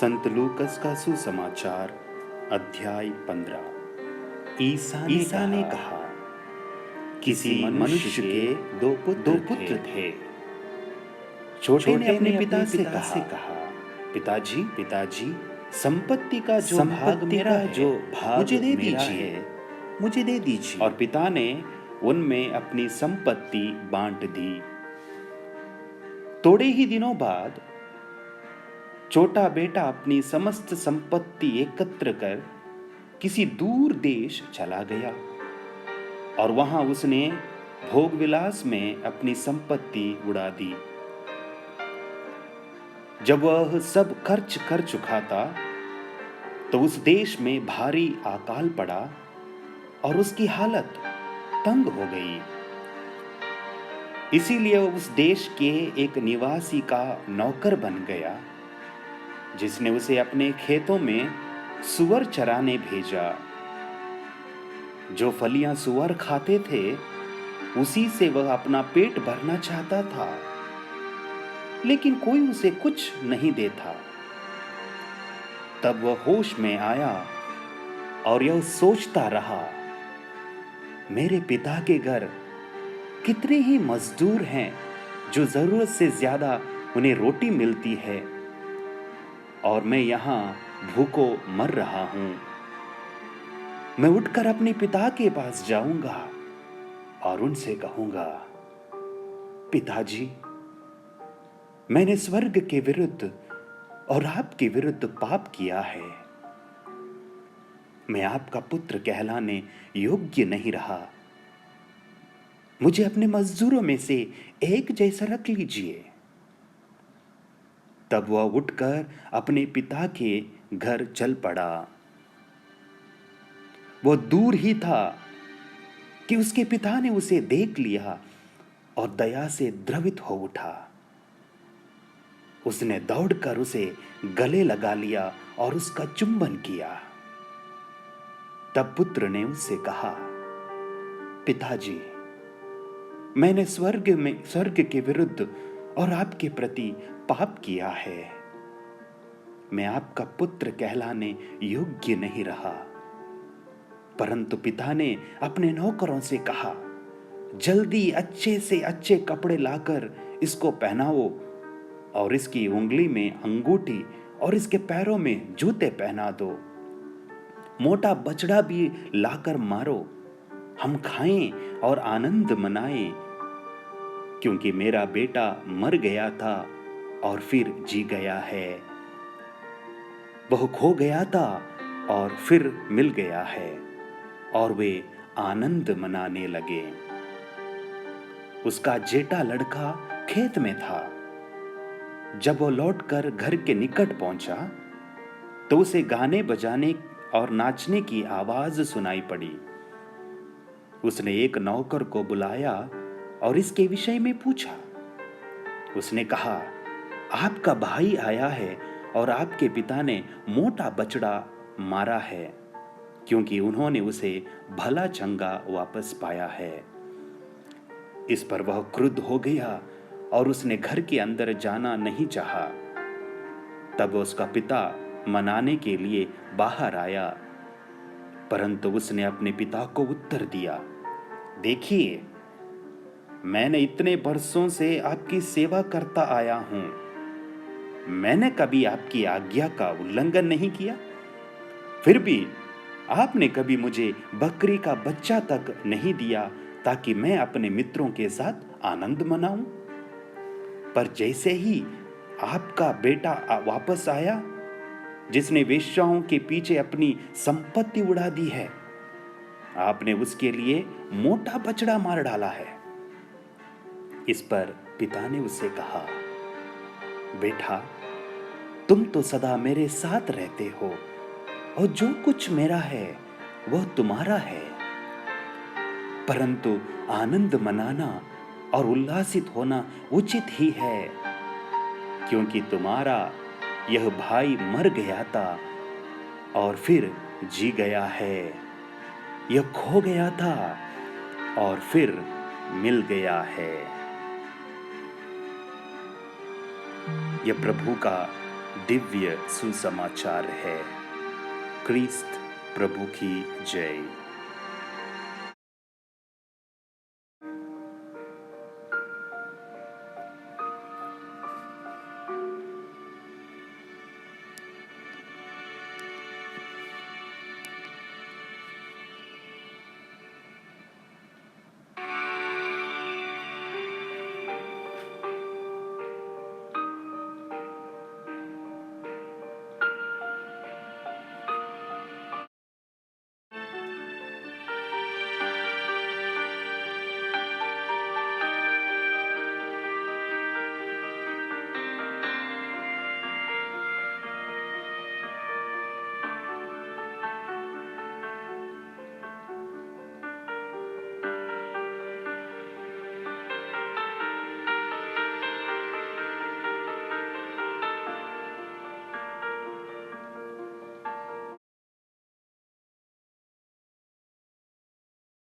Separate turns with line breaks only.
संत लूकस का सुसमाचार अध्याय 15। ईसा ने कहा, किसी मनुष्य के दो पुत्र थे। छोटे ने अपने पिता से कहा, पिताजी, संपत्ति का जो भाग मेरा है, मुझे दे दीजिए। और पिता ने उनमें अपनी संपत्ति बांट दी। थोड़े ही दिनों बाद छोटा बेटा अपनी समस्त संपत्ति एकत्र कर किसी दूर देश चला गया और वहां उसने भोग विलास में अपनी संपत्ति उड़ा दी। जब वह सब खर्च कर चुका था तो उस देश में भारी अकाल पड़ा और उसकी हालत तंग हो गई। इसीलिए वह उस देश के एक निवासी का नौकर बन गया, जिसने उसे अपने खेतों में सुअर चराने भेजा। जो फलियां सुअर खाते थे उसी से वह अपना पेट भरना चाहता था, लेकिन कोई उसे कुछ नहीं देता। तब वह होश में आया और यह सोचता रहा, मेरे पिता के घर कितने ही मजदूर हैं जो जरूरत से ज्यादा उन्हें रोटी मिलती है और मैं यहां भूखों मर रहा हूं। मैं उठकर अपने पिता के पास जाऊंगा और उनसे कहूंगा, पिताजी, मैंने स्वर्ग के विरुद्ध और आपके विरुद्ध पाप किया है। मैं आपका पुत्र कहलाने योग्य नहीं रहा। मुझे अपने मजदूरों में से एक जैसा रख लीजिए। तब वह उठकर अपने पिता के घर चल पड़ा। वह दूर ही था कि उसके पिता ने उसे देख लिया और दया से द्रवित हो उठा। उसने दौड़कर उसे गले लगा लिया और उसका चुंबन किया। तब पुत्र ने उससे कहा, पिताजी, मैंने स्वर्ग के विरुद्ध और आपके प्रति पाप किया है। मैं आपका पुत्र कहलाने योग्य नहीं रहा। परंतु पिता ने अपने नौकरों से कहा, जल्दी अच्छे से अच्छे कपड़े लाकर इसको पहनाओ और इसकी उंगली में अंगूठी और इसके पैरों में जूते पहना दो। मोटा बछड़ा भी लाकर मारो, हम खाएं और आनंद मनाएं, क्योंकि मेरा बेटा मर गया था और फिर जी गया है। वह खो गया था और फिर मिल गया है। और वे आनंद मनाने लगे। उसका जेठा लड़का खेत में था। जब वह लौटकर घर के निकट पहुंचा तो उसे गाने बजाने और नाचने की आवाज सुनाई पड़ी। उसने एक नौकर को बुलाया और इसके विषय में पूछा। उसने कहा, आपका भाई आया है और आपके पिता ने मोटा बछड़ा मारा है, क्योंकि उन्होंने उसे भला चंगा वापस पाया है। इस पर वह क्रुद्ध हो गया और उसने घर के अंदर जाना नहीं चाहा। तब उसका पिता मनाने के लिए बाहर आया, परंतु उसने अपने पिता को उत्तर दिया, देखिए, मैंने इतने बरसों से आपकी सेवा करता आया हूं। मैंने कभी आपकी आज्ञा का उल्लंघन नहीं किया। फिर भी आपने कभी मुझे बकरी का बच्चा तक नहीं दिया ताकि मैं अपने मित्रों के साथ आनंद मनाऊं। पर जैसे ही आपका बेटा वापस आया, जिसने वेश्याओं के पीछे अपनी संपत्ति उड़ा दी है, आपने उसके लिए मोटा बछड़ा मार डाला है। इस पर पिता ने उससे कहा, बेटा, तुम तो सदा मेरे साथ रहते हो और जो कुछ मेरा है वह तुम्हारा है। परंतु आनंद मनाना और उल्लासित होना उचित ही है, क्योंकि तुम्हारा यह भाई मर गया था और फिर जी गया है। यह खो गया था और फिर मिल गया है। यह प्रभु का दिव्य सुसमाचार है। क्रिस्त प्रभु की जय।